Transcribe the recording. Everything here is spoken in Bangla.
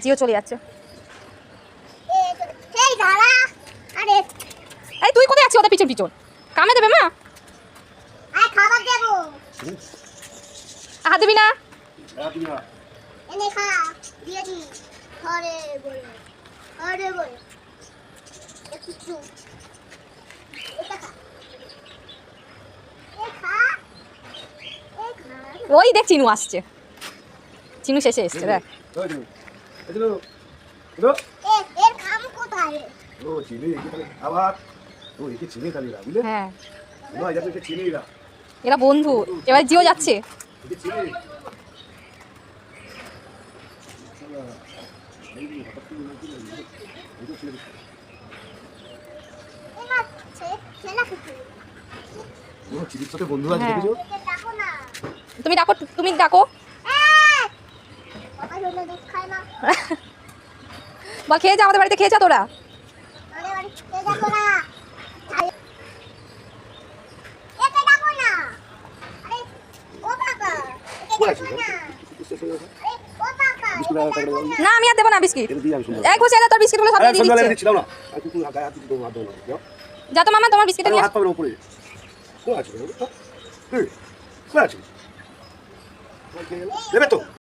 জিও চলে যাচ্ছে। এই দাঁড়া, আরে এই তুই কোথায় আছিস ওদের পিছন পিছন? কামে দেবে মা। আয় খাবার দেবো। হাত দিবি না। এনে খা, দিয়ে দি। ঘরে বলে, ঘরে বলে। একটু এটা খা। এ খা, এ খা। ওই দেখ চিনু আসছে, চিনু শেষে এসছে দেখ। এর খাম কোথায়? হ্যাঁ এরা বন্ধু, এবার জিও যাচ্ছে। বন্ধু আছে দেখেছো? ডাকো না। তুমি ডাকো, তুমি ডাকো। বাবা হলো দুধ খায় না। বল খেয়ে যা, আমাদের বাড়িতে খেয়ে যা তোরা। আমাদের বাড়িতে ডাকো না। একে ডাকো না। আরে ও বাবা, একে ডাকো না। আরে ও বাবা, একে ডাকো না। না আমি আর দেবো না বিস্কিট। এই ঘুষে তোর বিস্কিটগুলো সব দিয়ে দিচ্ছে। যা তো মামা তোমার বিস্কিট নিয়ে দেবে তো?